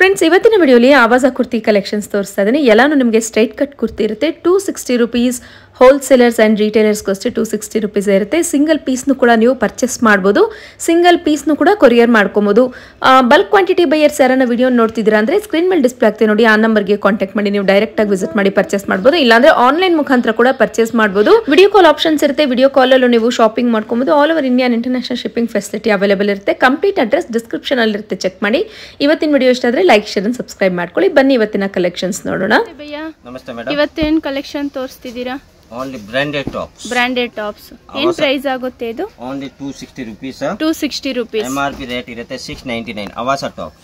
Friends ಇವತ್ತಿನ ವಿಡಿಯೋಲಿ ಆವಾಜ kurti collections ತೋರಿಸ್ತಾ ಇದ್ದೀನಿ. ಎಲ್ಲಾನು ನಿಮಗೆ ಸ್ಟ್ರೈಟ್ ಕಟ್ ಕುರ್ತಿ ಇರುತ್ತೆ. 260 ರೂಪೀಸ್ ಹೋಲ್ಸೇಲರ್ಸ್ ಆ್ಯಂಡ್ ರೀಟೇಲರ್ಸ್ಗೋಸ್ಕರ 260 ರೂಪೀಸ್ ಇರುತ್ತೆ. ಸಿಂಗಲ್ ಪೀಸ್ನು ಕೂಡ ನೀವು ಪರ್ಚೇಸ್ ಮಾಡ್ಬೋದು. ಸಿಂಗಲ್ ಪೀಸ್ನು ಕೂಡ ಕೊರಿಯರ್ ಮಾಡ್ಕೊಬೋದು. ಬಲ್ಕ್ ಕ್ವಾಂಟಿಟಿ ಬೈಯರ್ಸ್ ಯಾರನ್ನ ವಿಡಿಯೋ ನೋಡ್ತಿದ್ದೀರಾ ಅಂದರೆ ಸ್ಕ್ರೀನ್ ಮೇಲೆ ಡಿಸ್ಪ್ಲೇ ಆಗ್ತದೆ ನೋಡಿ, ಆ ನಂಬರ್ಗೆ ಕಾಂಟ್ಯಾಕ್ಟ್ ಮಾಡಿ ನೀವು ಡೈರೆಕ್ಟಾಗಿ ವಿಸಿಟ್ ಮಾಡಿ ಪರ್ಚೇಸ್ ಮಾಡ್ಬೋದು. ಇಲ್ಲಾಂದ್ರೆ ಆನ್ಲೈನ್ ಮುಖಾಂತರ ಕೂಡ ಪರ್ಚೇಸ್ ಮಾಡ್ಬೋದು. ವಿಡಿಯೋ ಕಾಲ್ ಆಪ್ಷನ್ಸ್ ಇರುತ್ತೆ. ವಿಡಿಯೋ ಕಾಲಲ್ಲೂ ನೀವು ಶಾಪಿಂಗ್ ಮಾಡ್ಕೊಬೋದು. All over India international shipping facility available ಇರುತ್ತೆ. ಕಂಪ್ಲೀಟ್ ಅಡ್ರೆಸ್ ಡಿಸ್ಕ್ರಿಪ್ಷನ್ ಅಲ್ಲಿ ಇರುತ್ತೆ, ಚೆಕ್ ಮಾಡಿ. ಇವತ್ತಿನ ವಿಡಿಯೋ ಇಷ್ಟ ಆದರೆ ಲೈಕ್ ಶೇರ್ ಸಬ್ಸ್ಕ್ರೈಬ್ ಮಾಡ್ಕೊಳ್ಳಿ. ಬನ್ನಿ ಇವತ್ತಿನ ಕಲೆಕ್ಷನ್ಸ್ ನೋಡೋಣ. ನಮಸ್ತೆ ಮೇಡಮ್, ಇವತ್ತೇನ್ ಕಲೆಕ್ಷನ್ ತೋರಿಸ್ತಿದ್ದೀರಾ? Only branded tops. Branded tops. ಏನ್ ಪ್ರೈಸ್ ಆಗುತ್ತೆ ಇದು? Only 260 rupees. 260 rupees. MRP rate ಇರುತ್ತೆ 699. ಅವಾಸ ಟಾಪ್.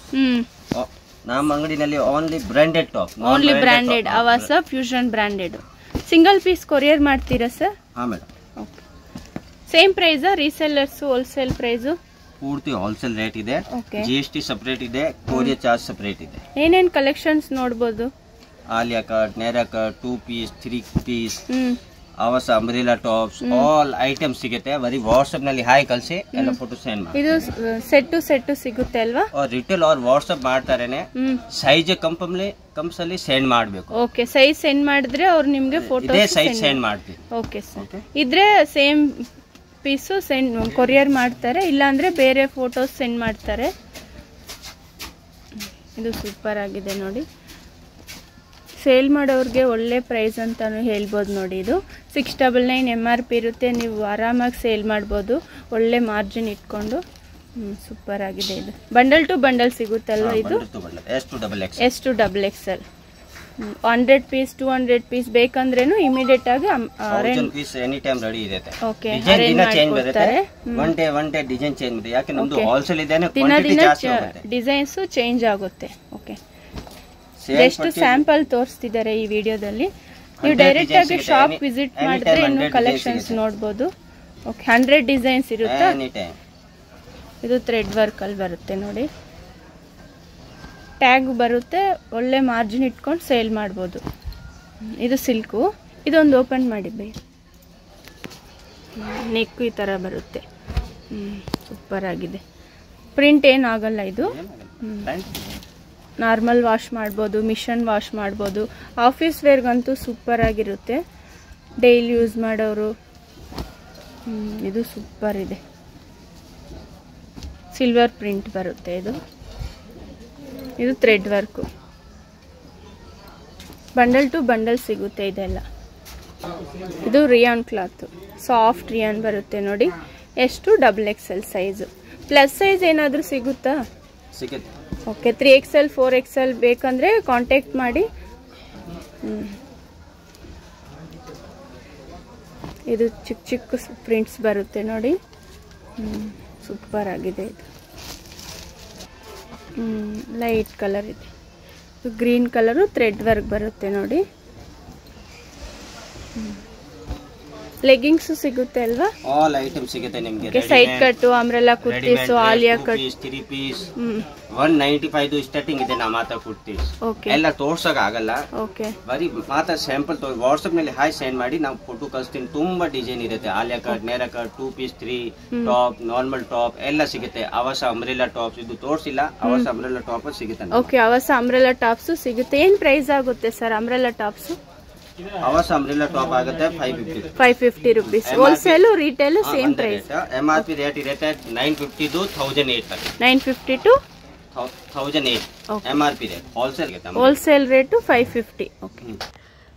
ನಮ್ಮ ಅಂಗಡಿನಲ್ಲಿ only branded top. Only branded Avaasa fusion branded. Single piece courier ಮಾಡ್ತೀರಾ ಸರ್? ಹಾ madam. Okay. Same price resellers wholesale price? ಪೂರ್ತಿ ಹೋಲ್ಸೇಲ್ ರೇಟ್ ಇದೆ. GST ಸಪರೇಟ್ ಇದೆ, ಕೊರಿಯರ್ ಚಾರ್ಜ್ ಸಪರೇಟ್ ಇದೆ. ಏನೇನ್ ಕಲೆಕ್ಷನ್ಸ್ ನೋಡಬಹುದು? Alia cut, Naira cut, 2 piece, 3 piece, Avaasa umbrella tops, all items ಸಿಗುತ್ತೆ. ಬರೀ ವಾಟ್ಸ್ಆಪ್ ನಲ್ಲಿ ಹಾಯ್ ಕಳಿಸಿ ಎಲ್ಲ ಫೋಟೋ ಸೆಂಡ್ ಮಾಡಿ. ಇದು ಸೆಟ್ ಸಿಗುತ್ತೆ ಅಲ್ವಾ? ರಿಟೇಲ್ ಅವ್ರು ವಾಟ್ಸ್ಆಪ್ ಮಾಡ್ತಾರೇನೆ, ಸೈಜ್ ಕಂಪ್ಸ್ ಅಲ್ಲಿ ಸೆಂಡ್ ಮಾಡಬೇಕು. ಓಕೆ, ಸೈಜ್ ಸೆಂಡ್ ಮಾಡಿದ್ರೆ ಅವ್ರು ನಿಮ್ಗೆ ಫೋಟೋ ಇದೇ ಸೈಜ್ ಸೆಂಡ್ ಮಾಡ್ತೀವಿ. Okay sir. ಇದ್ರೆ ಸೇಮ್ ಪೀಸು ಸೆಂಡ್ ಕೊರಿಯರ್ ಮಾಡ್ತಾರೆ, ಇಲ್ಲಾಂದ್ರೆ ಬೇರೆ ಫೋಟೋಸ್ ಸೆಂಡ್ ಮಾಡ್ತಾರೆ. ಇದು ಸೂಪರ್ ಆಗಿದೆ ನೋಡಿ. ಸೇಲ್ ಮಾಡೋರಿಗೆ ಒಳ್ಳೆ ಪ್ರೈಸ್ ಅಂತಾನು ಹೇಳ್ಬೋದು ನೋಡಿ. ಇದು 699 MRP ಇರುತ್ತೆ. ನೀವು ಆರಾಮಾಗಿ ಸೇಲ್ ಮಾಡ್ಬೋದು, ಒಳ್ಳೆ ಮಾರ್ಜಿನ್ ಇಟ್ಕೊಂಡು. ಸೂಪರ್ ಆಗಿದೆ ಇದು. ಬಂಡಲ್ ಟು ಬಂಡಲ್ ಸಿಗುತ್ತಲ್ವ ಇದು? S2XL 100 ಪೀಸ್ 200 ಪೀಸ್ ಬೇಕಂದ್ರೇನು ಇಮಿಡಿಯೇಟ್ ಆಗಿ ಎನಿ ಟೈಮ್ ರೆಡಿ ಇರುತ್ತೆ. Okay, one day design change ಬರುತ್ತೆ. ಯಾಕೆ ನಮ್ದು ಹೋಲ್ಸೇಲ್ ಇದೆ, ಡಿಸೈನ್ಸ್ ಚೇಂಜ್ ಆಗುತ್ತೆ. ಓಕೆ, ಎಷ್ಟು ಸ್ಯಾಂಪಲ್ ತೋರಿಸ್ತಿದ್ದಾರೆ ಈ ವಿಡಿಯೋದಲ್ಲಿ. ನೀವು ಡೈರೆಕ್ಟ್ ಆಗಿ ಶಾಪ್ ವಿಸಿಟ್ ಮಾಡಿದ್ರೆ ಇನ್ನು ಕಲೆಕ್ಷನ್ಸ್ ನೋಡ್ಬೋದು. ಓಕೆ, 100 ಡಿಸೈನ್ಸ್ ಇರುತ್ತೆ. ಇದು ಥ್ರೆಡ್ ವರ್ಕ್ ಅಲ್ಲಿ ಬರುತ್ತೆ ನೋಡಿ. ಟ್ಯಾಗ್ ಬರುತ್ತೆ, ಒಳ್ಳೆ ಮಾರ್ಜಿನ್ ಇಟ್ಕೊಂಡು ಸೇಲ್ ಮಾಡ್ಬೋದು. ಇದು ಸಿಲ್ಕು. ಇದೊಂದು ಓಪನ್ ಮಾಡಿ ಬೈ. ನೆಕ್ಕು ಈ ಥರ ಬರುತ್ತೆ. ಸೂಪರ್ ಆಗಿದೆ. ಪ್ರಿಂಟ್ ಏನಾಗಲ್ಲ ಇದು. ನಾರ್ಮಲ್ ವಾಶ್ ಮಾಡ್ಬೋದು, ಮಿಷನ್ ವಾಶ್ ಮಾಡ್ಬೋದು. ಆಫೀಸ್ ವೇರ್ಗಂತೂ ಸೂಪರ್ ಆಗಿರುತ್ತೆ, ಡೈಲಿ ಯೂಸ್ ಮಾಡೋರು. ಇದು ಸೂಪರ್ ಇದೆ. ಸಿಲ್ವರ್ ಪ್ರಿಂಟ್ ಬರುತ್ತೆ ಇದು. ಇದು thread work. Bundle to bundle ಸಿಗುತ್ತೆ ಇದೆಲ್ಲ. ಇದು ರಿಯಾನ್ ಕ್ಲಾತ್, ಸಾಫ್ಟ್ ರಿಯಾನ್ ಬರುತ್ತೆ ನೋಡಿ. ಎಷ್ಟು? XXL size. ಪ್ಲಸ್ ಸೈಜ್ ಏನಾದರೂ ಸಿಗುತ್ತಾ? ಸಿಗುತ್ತೆ. ಓಕೆ, 3XL 4XL ಬೇಕಂದ್ರೆ ಕಾಂಟ್ಯಾಕ್ಟ್ ಮಾಡಿ. ಇದು ಚಿಕ್ಕ ಚಿಕ್ಕ ಪ್ರಿಂಟ್ಸ್ ಬರುತ್ತೆ ನೋಡಿ. ಸೂಪರ್ ಆಗಿದೆ ಇದು. ಲೈಟ್ ಕಲರ್ ಇದೆ. ಗ್ರೀನ್ ಕಲರು ಥ್ರೆಡ್ ವರ್ಕ್ ಬರುತ್ತೆ ನೋಡಿ. ಲೆಗ್ಗಿಂಗ್ಸ್ ಸಿಗುತ್ತೆ ಅಲ್ವಾ? ಆಲ್ ಐಟಮ್ ಸಿಗುತ್ತೆ ನಿಮಗೆ. Side cut, umbrella kurtis, Alia cut, 3 piece 195 starting ಇದೆ. ನಾ ಮಾತಾ ಕುರ್ತೀಸ್ ಎಲ್ಲ ತೋರ್ಸಕ್ ಆಗಲ್ಲ. ಓಕೆ, ಬರೀ ಮಾತಾ ಸ್ಯಾಂಪಲ್ ವಾಟ್ಸ್ಆಪ್ ನಲ್ಲಿ ಹಾಯ್ ಸೆಂಡ್ ಮಾಡಿ ನಾವು ಫೋಟೋ ಕಳಿಸ್ತೀನಿ. ತುಂಬಾ ಡಿಸೈನ್ ಇರುತ್ತೆ. Alia cut, Naira cut, 2 piece 3 top, normal top ಎಲ್ಲ ಸಿಗುತ್ತೆ. ಅವಸ ಅಂಬ್ರೆಲಾ ಟಾಪ್ಸ್ ಇದು ತೋರ್ಸಿಲ್ಲ, ಅವಸ ಅಂಬ್ರೆಲಾ ಟಾಪ್ ಸಿಗುತ್ತೆ. ಓಕೆ, ಅವಸ ಅಂಬ್ರೆಲಾ ಟಾಪ್ಸ್ ಸಿಗುತ್ತೆ. ಏನ್ ಪ್ರೈಸ್ ಆಗುತ್ತೆ sir umbrella tops? Avaasa umbrella top ಆಗುತ್ತೆ 550 rupees. Wholesale retail same price. MRP rate ಇರುತ್ತೆ 950 to 1008. 950 to 1008 MRP ರೇಟ್. Wholesale rate 550. Okay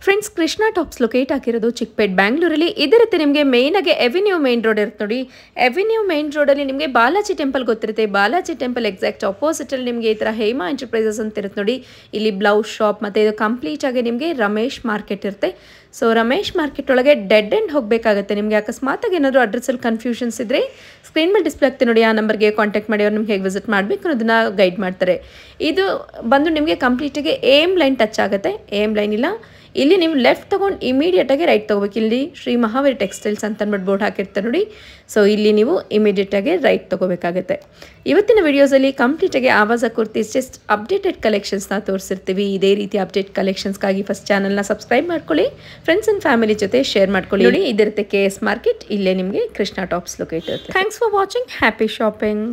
friends, Krishna tops locate ಆಗಿರೋದು ಚಿಕ್ಕಪೇಟ್ ಬ್ಯಾಂಗ್ಳೂರಲ್ಲಿ. ಇದಿರುತ್ತೆ ನಿಮಗೆ ಮೇನ್ ಆಗಿ ಎವಿನ್ಯೂ ಮೇನ್ ರೋಡ್ ಇರುತ್ತೆ ನೋಡಿ. ಎವಿನ್ಯೂ ಮೇನ್ ರೋಡಲ್ಲಿ ನಿಮಗೆ ಬಾಲಾಜಿ ಟೆಂಪಲ್ ಗೊತ್ತಿರುತ್ತೆ. ಬಾಲಾಜಿ ಟೆಂಪಲ್ ಎಕ್ಸಾಕ್ಟ್ ಆಪೋಸಿಟಲ್ಲಿ ನಿಮಗೆ ಈ ಥರ ಹೇಮಾ ಎಂಟರ್ಪ್ರೈಸಸ್ ಅಂತ ಇರುತ್ತೆ ನೋಡಿ. ಇಲ್ಲಿ ಬ್ಲೌಸ್ ಶಾಪ್ ಮತ್ತು ಇದು ಕಂಪ್ಲೀಟ್ ಆಗಿ ನಿಮಗೆ ರಮೇಶ್ ಮಾರ್ಕೆಟ್ ಇರುತ್ತೆ. ಸೊ ರಮೇಶ್ ಮಾರ್ಕೆಟ್ ಒಳಗೆ ಡೆಡ್ ಎಂಡ್ ಹೋಗಬೇಕಾಗುತ್ತೆ. ನಿಮಗೆ ಅಕಸ್ಮಾತಾಗಿ ಏನಾದರೂ ಅಡ್ರೆಸ್ಸಲ್ಲಿ ಕನ್ಫ್ಯೂಷನ್ಸ್ ಇದ್ದರೆ ಸ್ಕ್ರೀನ್ ಮೇಲೆ ಡಿಸ್ಪ್ಲೇ ಆಗ್ತದೆ ನೋಡಿ, ಆ ನಂಬರ್ಗೆ ಕಾಂಟ್ಯಾಕ್ಟ್ ಮಾಡಿ ಅವ್ರು ನಿಮ್ಗೆ ಹೇಗೆ ವಿಸಿಟ್ ಮಾಡಬೇಕು ಅನ್ನೋದನ್ನ ಗೈಡ್ ಮಾಡ್ತಾರೆ. ಇದು ಬಂದು ನಿಮಗೆ ಕಂಪ್ಲೀಟಾಗಿ AM ಲೈನ್ ಟಚ್ ಆಗುತ್ತೆ. AM ಲೈನ್ ಇಲ್ಲ, ಇಲ್ಲಿ ನೀವು ಲೆಫ್ಟ್ ತೊಗೊಂಡು ಇಮಿಡಿಯೇಟಾಗಿ ರೈಟ್ ತೊಗೋಬೇಕು. ಇಲ್ಲಿ ಶ್ರೀ ಮಹಾವೀರ್ ಟೆಕ್ಸ್ಟೈಲ್ಸ್ ಅಂತ ಅಂದ್ಬಿಟ್ಟು ಬೋರ್ಡ್ ಹಾಕಿರ್ತಾರೆ ನೋಡಿ. ಸೊ ಇಲ್ಲಿ ನೀವು ಇಮಿಡಿಯೇಟಾಗಿ ರೈಟ್ ತೊಗೋಬೇಕಾಗುತ್ತೆ. ಇವತ್ತಿನ ವಿಡಿಯೋಸಲ್ಲಿ ಕಂಪ್ಲೀಟಾಗಿ ಆವಾಜ ಕುರ್ತೀಸ್ ಜಸ್ಟ್ ಅಪ್ಡೇಟೆಡ್ ಕಲೆಕ್ಷನ್ಸ್ನ ತೋರಿಸಿರ್ತೀವಿ. ಇದೇ ರೀತಿ ಅಪ್ಡೇಟ್ ಕಲೆಕ್ಷನ್ಸ್ಗಾಗಿ ಫಸ್ಟ್ ಚಾನಲ್ನ ಸಬ್ಸ್ಕ್ರೈಬ್ ಮಾಡ್ಕೊಳ್ಳಿ, ಫ್ರೆಂಡ್ಸ್ ಆ್ಯಂಡ್ ಫ್ಯಾಮಿಲಿ ಜೊತೆ ಶೇರ್ ಮಾಡ್ಕೊಳ್ಳಿ. ನೋಡಿ ಇದಿರುತ್ತೆ KS ಮಾರ್ಕೆಟ್, ಇಲ್ಲೇ ನಿಮಗೆ ಕೃಷ್ಣ ಟಾಪ್ಸ್ ಲೊಕೇಟ್ ಇರುತ್ತೆ. Thanks for watching. Happy shopping.